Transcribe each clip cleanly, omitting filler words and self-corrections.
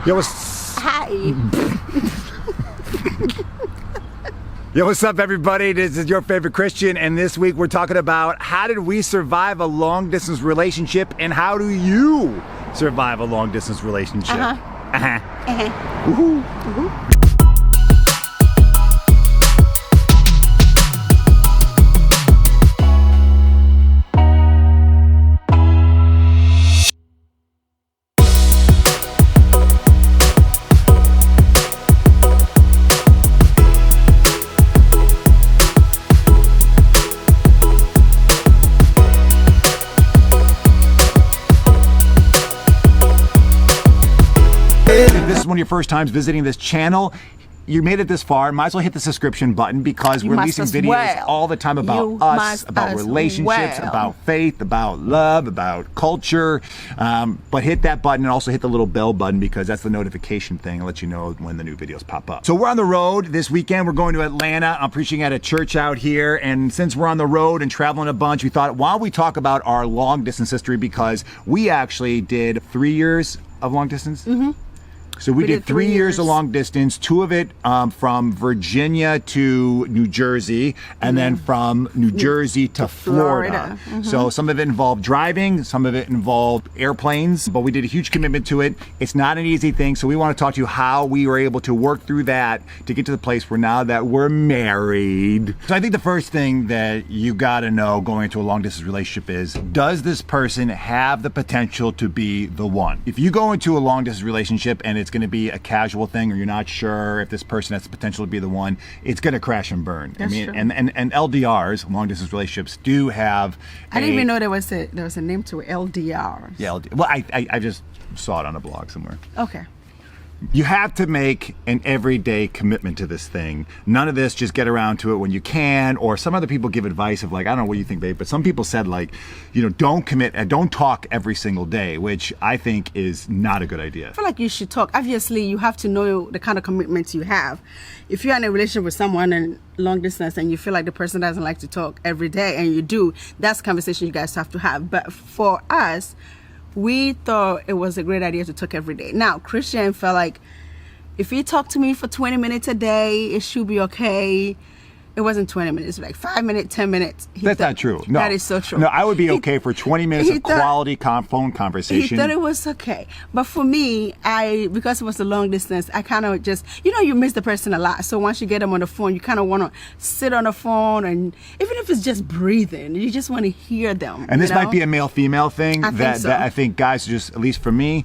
Yo, what's... Hi. Yo, what's up, everybody? This is your favorite Christian, and this week we're talking about how did we survive a long-distance relationship, and how do you survive a long-distance relationship? Woohoo. Woohoo. If this is one of your first times visiting this channel, you made it this far, might as well hit the subscribe button because we're releasing videos all the time about us, about relationships, about faith, about love, about culture. But hit that button and also hit the little bell button because that's the notification thing. I'll let you know when the new videos pop up. So we're on the road this weekend. We're going to Atlanta. I'm preaching at a church out here. And since we're on the road and traveling a bunch, we thought, why don't we talk about our long distance history, because we actually did 3 years of long distance. So we did 3 years of long distance, 2 of it from Virginia to New Jersey, and then from New Jersey to Florida. So some of it involved driving, some of it involved airplanes, but we did a huge commitment to it. It's not an easy thing, so we want to talk to you how we were able to work through that to get to the place where now that we're married. So I think the first thing that you got to know going into a long distance relationship is, does this person have the potential to be the one? If you go into a long distance relationship and it's going to be a casual thing, or you're not sure if this person has the potential to be the one, it's going to crash and burn. That's true. And LDRs, long distance relationships, do have. I didn't even know there was a name to it, LDRs. Yeah, well, I just saw it on a blog somewhere. Okay. You have to make an everyday commitment to this thing. None of this just get around to it when you can, or some other people give advice of like, I don't know what you think, babe, but some people said like, don't commit and don't talk every single day, which I think is not a good idea. I feel like you should talk. Obviously, you have to know the kind of commitments you have. If you're in a relationship with someone in long distance and you feel like the person doesn't like to talk every day and you do, that's a conversation you guys have to have. But for us, we thought it was a great idea to talk every day. Now, Christian felt like if he talked to me for 20 minutes a day, it should be okay. It wasn't 20 minutes, like 5 minutes, 10 minutes. That's not true. No. That is so true. No, I would be okay for 20 minutes of quality phone conversation. He thought it was okay. But for me, because it was a long distance, I kind of just, you miss the person a lot. So once you get them on the phone, you kind of want to sit on the phone, and even if it's just breathing, you just want to hear them. And this might be a male-female thing that I think guys just, at least for me,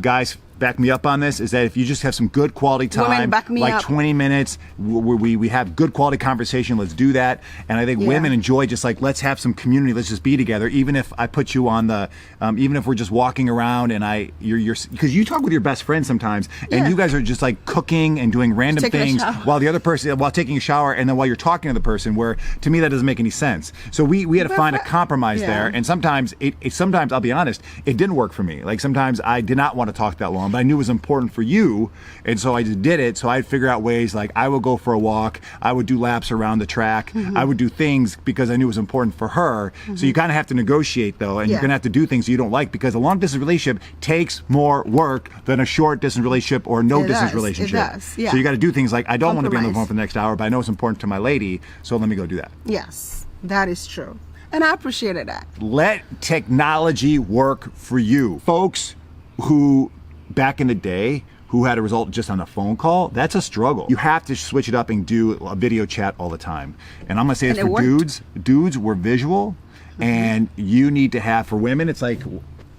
guys, back me up on this, is that if you just have some good quality time, like 20 minutes, we have good quality conversation, let's do that. And I think women enjoy just like, let's have some community, let's just be together. Even if I put you on the, even if we're just walking around and you're because you talk with your best friend sometimes, and you guys are just like cooking and doing random things while the other person, while taking a shower, and then while you're talking to the person, where to me that doesn't make any sense. So we had to find a compromise there. And sometimes sometimes I'll be honest, it didn't work for me. Like sometimes I did not want to talk that long, but I knew it was important for you, and so I just did it. So I'd figure out ways, like I would go for a walk, I would do laps around the track, I would do things because I knew it was important for her. So you kind of have to negotiate though, and you're gonna have to do things you don't like, because a long distance relationship takes more work than a short distance relationship or no distance relationship. It does, yeah. So you got to do things like, I don't want to be on the phone for the next hour, but I know it's important to my lady, so let me go do that. Yes, that is true. And I appreciated that. Let technology work for you. Folks who back in the day who had a result just on a phone call, that's a struggle. You have to switch it up and do a video chat all the time. And I'm gonna say this for dudes, we're visual, and you need to have, for women, it's like,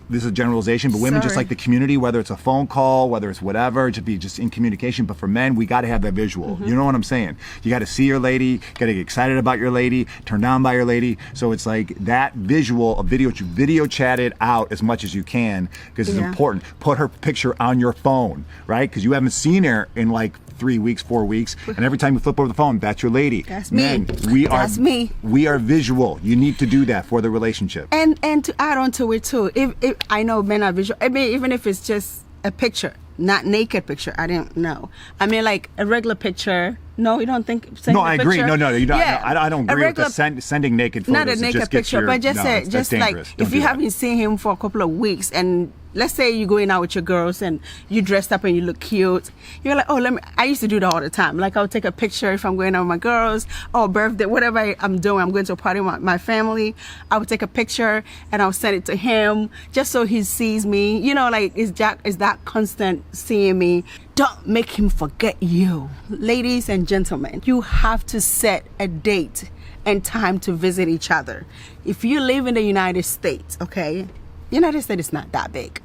this is a generalization, but women just like the community, whether it's a phone call, whether it's whatever, to be just in communication. But for men, we got to have that visual. You know what I'm saying? You got to see your lady, got to get excited about your lady, turn down by your lady. So it's like that visual, a video chat it out as much as you can, because it's important. Put her picture on your phone, right? Because you haven't seen her in like 3 weeks, 4 weeks, and every time you flip over the phone, that's your lady. That's Men, me. That's me. We are visual. You need to do that for the relationship. And to add on to it too, if I know men are visual. I mean, even if it's just a picture, not naked picture, I didn't know. I mean, like a regular picture. No, you don't think? No, I agree. No, you don't. Yeah. No, I don't agree with the sending naked photos. Not a naked picture, but just like dangerous. if you haven't seen him for a couple of weeks and let's say you're going out with your girls and you dressed up and you look cute. You're like, oh, I used to do that all the time. Like, I'll take a picture if I'm going out with my girls, or birthday, whatever I'm doing. I'm going to a party with my family. I would take a picture and I'll send it to him just so he sees me. You know, like, is that constant seeing me. Don't make him forget you. Ladies and gentlemen, you have to set a date and time to visit each other. If you live in the United States, okay, United States is not that big.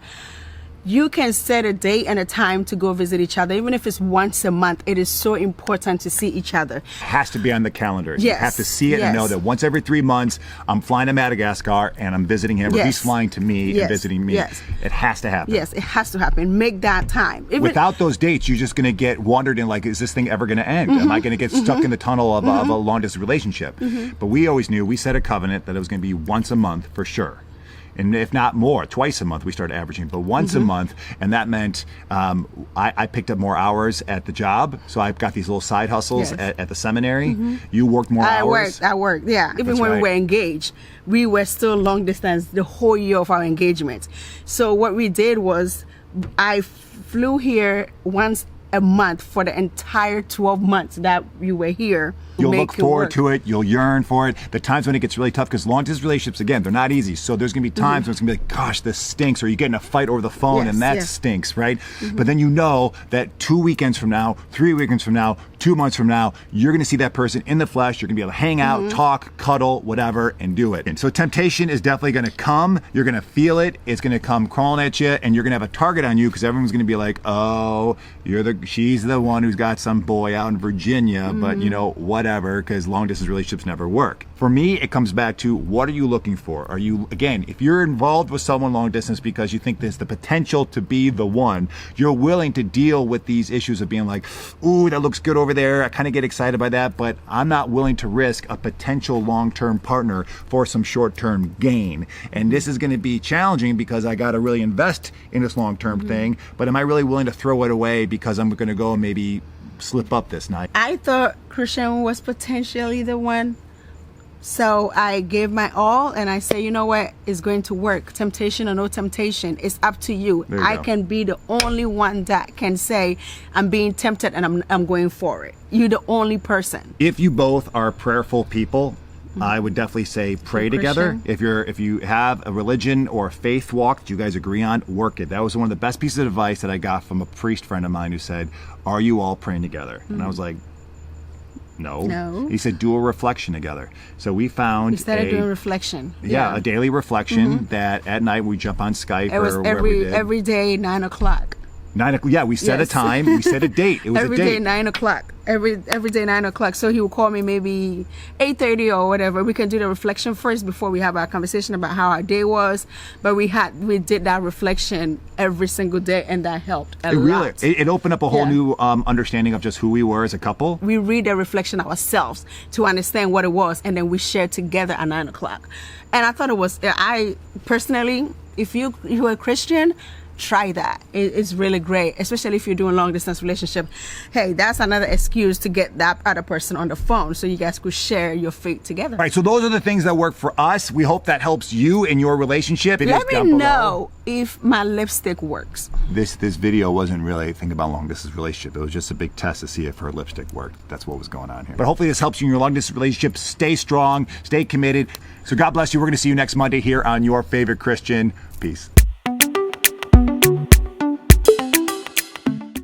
You can set a date and a time to go visit each other, even if it's once a month. It is so important to see each other. It has to be on the calendar. Yes. You have to see it and know that once every 3 months, I'm flying to Madagascar and I'm visiting him, or he's flying to me and visiting me. Yes. It has to happen. Yes, it has to happen. Make that time. Without those dates, you're just going to get wandered in, like, is this thing ever going to end? Am I going to get stuck in the tunnel of a long-distance relationship? But we always knew, we set a covenant that it was going to be once a month for sure. And if not more, twice a month we started averaging, but once a month. And that meant I picked up more hours at the job. So I've got these little side hustles at the seminary. You worked more hours. I worked, yeah. Even when we were engaged, we were still long distance the whole year of our engagement. So what we did was I flew here once a month for the entire 12 months that we were here. You'll look forward to it. You'll yearn for it. The times when it gets really tough, because long distance relationships, again, they're not easy. So there's going to be times when it's going to be like, gosh, this stinks, or you get in a fight over the phone and that stinks, right? But then you know that 2 weekends from now, 3 weekends from now, 2 months from now, you're going to see that person in the flesh. You're going to be able to hang out, talk, cuddle, whatever, and do it. And so temptation is definitely going to come. You're going to feel it. It's going to come crawling at you, and you're going to have a target on you, because everyone's going to be like, oh, she's the one who's got some boy out in Virginia, but you know, whatever, because long distance relationships never work. For me, it comes back to, what are you looking for? Are you, again, if you're involved with someone long distance because you think there's the potential to be the one, you're willing to deal with these issues of being like, ooh, that looks good over there. I kind of get excited by that, but I'm not willing to risk a potential long-term partner for some short-term gain. And this is going to be challenging because I got to really invest in this long-term thing, but am I really willing to throw it away because I'm going to go and maybe slip up this night? I thought Christian was potentially the one. So I gave my all, and I say, you know what, it's going to work. Temptation or no temptation, it's up to you. I can be the only one that can say, I'm being tempted and I'm going for it. You're the only person. If you both are prayerful people, I would definitely say pray together. If you have a religion or a faith walk that you guys agree on, work it. That was one of the best pieces of advice that I got from a priest friend of mine who said, are you all praying together? And I was like, no. He said, do a reflection together. So we found instead of doing reflection. Yeah, a daily reflection that at night we jump on Skype. It was every day 9 o'clock. 9 o'clock. Yeah, we set a time. We set a date. It was every a date. Day 9 o'clock. Every day 9 o'clock. So he would call me maybe 8:30 or whatever. We can do the reflection first before we have our conversation about how our day was. But we did that reflection every single day, and that helped a lot. It opened up a whole new understanding of just who we were as a couple. We read the reflection ourselves to understand what it was, and then we shared together at 9 o'clock. And I thought it was. I personally, if you're a Christian, try that. It's really great, especially if you're doing long distance relationship. Hey, that's another excuse to get that other person on the phone so you guys could share your faith together. All right, so those are the things that work for us. We hope that helps you in your relationship. Let me know if my lipstick works. This video wasn't really thinking about long distance relationship. It was just a big test to see if her lipstick worked. That's what was going on here. But hopefully this helps you in your long distance relationship. Stay strong, stay committed. So God bless you. We're going to see you next Monday here on Your Favorite Christian. Peace.